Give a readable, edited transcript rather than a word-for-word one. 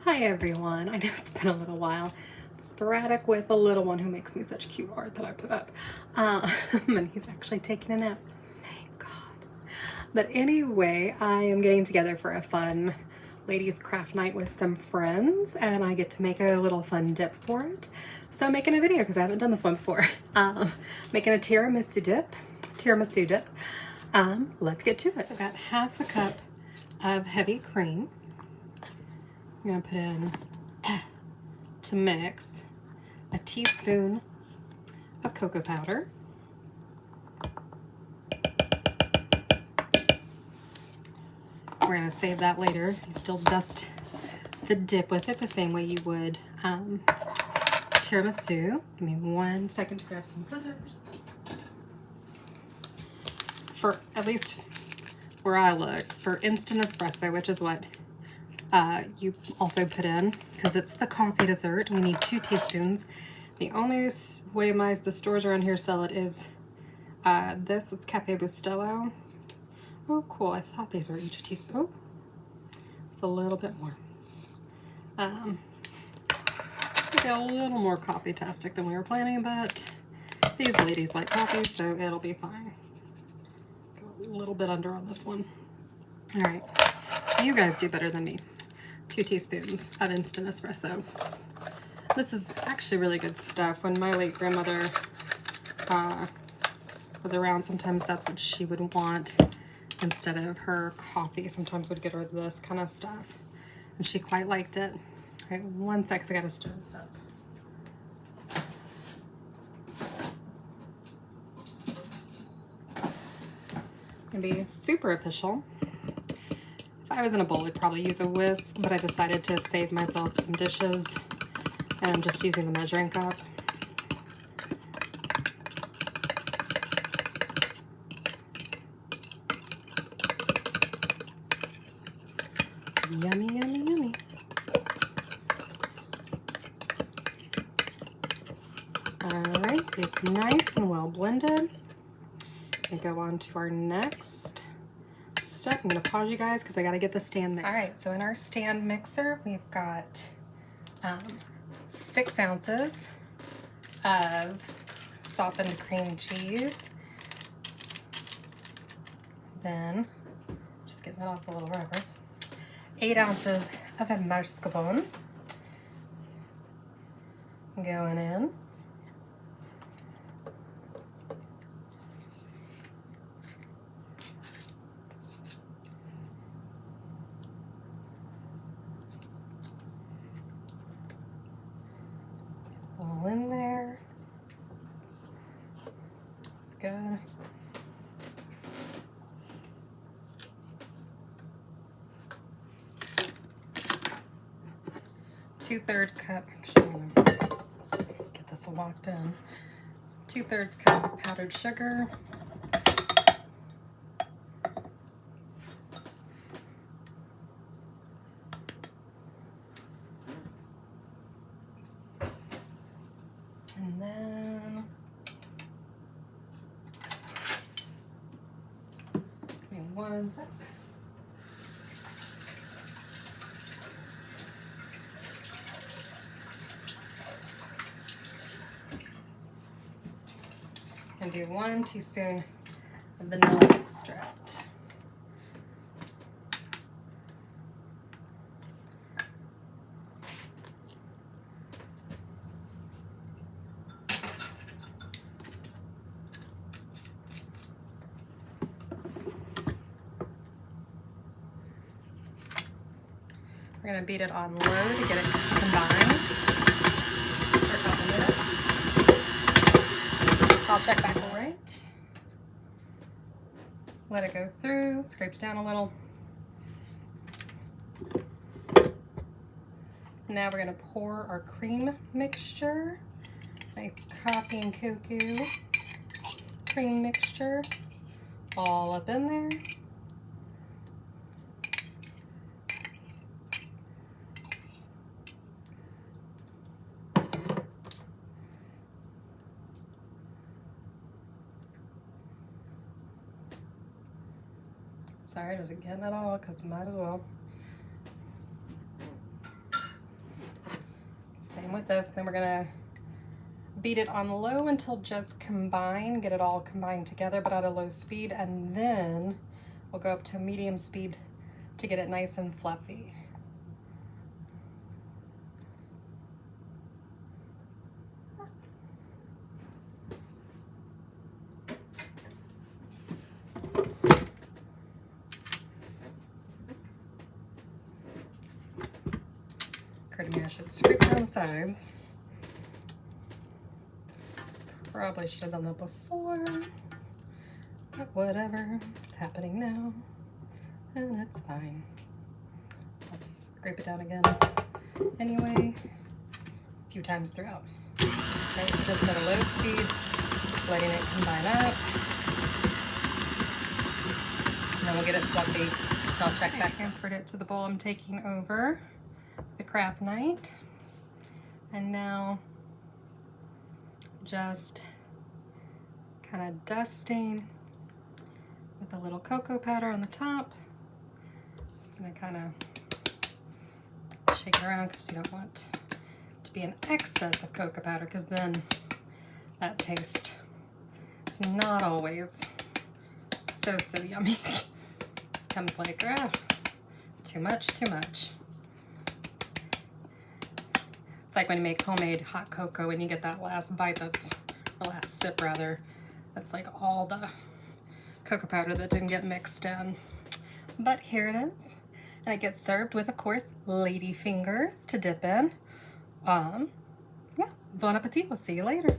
Hi everyone, I know it's been a little while. It's sporadic with a little one who makes me such cute art that I put up. And he's actually taking a nap. Thank God. But anyway, I am getting together for a fun ladies craft night with some friends, and I get to make a little fun dip for it. So I'm making a video because I haven't done this one before. Making a tiramisu dip. Let's get to it. So I've got half a cup of heavy cream. I'm gonna put in, to mix, a teaspoon of cocoa powder, we're gonna save that later. You still dust the dip with it the same way you would tiramisu. Give me 1 second to grab some scissors. For, at least where I look, for instant espresso, which is what you also put in, because it's the coffee dessert, we need 2 teaspoons. The only way the stores around here sell it is this. It's Cafe Bustelo. Oh, cool. I thought these were each a teaspoon. Oh, it's a little bit more. Maybe a little more coffee-tastic than we were planning, but these ladies like coffee, so it'll be fine. Go a little bit under on this one. All right. You guys do better than me. 2 teaspoons of instant espresso. This is actually really good stuff. When my late grandmother was around, sometimes that's what she would want instead of her coffee. Sometimes would get her this kind of stuff, and she quite liked it. All right, 1 sec, I gotta stir this up. Gonna be super official. If I was in a bowl, I'd probably use a whisk, but I decided to save myself some dishes and I'm just using the measuring cup. Yummy, yummy, yummy. All right, so it's nice and well blended. We go on to our next step. I'm gonna pause you guys because I gotta get the stand mixer. All right, so in our stand mixer, we've got 6 ounces of softened cream cheese. Then, just getting that off the little rubber, 8 ounces of mascarpone going in. All in there. It's good. Two-thirds cup, actually I'm gonna get this locked in. 2/3 cup of powdered sugar. And then, give me 1 sec. And do 1 teaspoon of vanilla extract. We're going to beat it on low to get it combined. For a couple minutes. I'll check back all right. Let it go through, scrape it down a little. Now we're going to pour our cream mixture. Nice coffee and cocoa cream mixture all up in there. Sorry, I wasn't getting it all because might as well. Same with this. Then we're gonna beat it on low until just combine, get it all combined together, but at a low speed, and then we'll go up to medium speed to get it nice and fluffy. Occurred to me I should scrape down the sides. Probably should have done that before, but whatever, it's happening now, and it's fine. I'll scrape it down again anyway, a few times throughout. Okay, so just at a low speed, letting it combine up, and then we'll get it fluffy. I'll check back. Transferred it to the bowl I'm taking over the craft night, and now just kind of dusting with a little cocoa powder on the top. I'm gonna kind of shake it around because you don't want to be an excess of cocoa powder, because then that taste is not always so yummy. Comes like, oh, too much. It's like when you make homemade hot cocoa and you get that last bite, or last sip rather, that's like all the cocoa powder that didn't get mixed in. But here it is, and it gets served with, of course, lady fingers to dip in. Yeah, bon appetit. We'll see you later.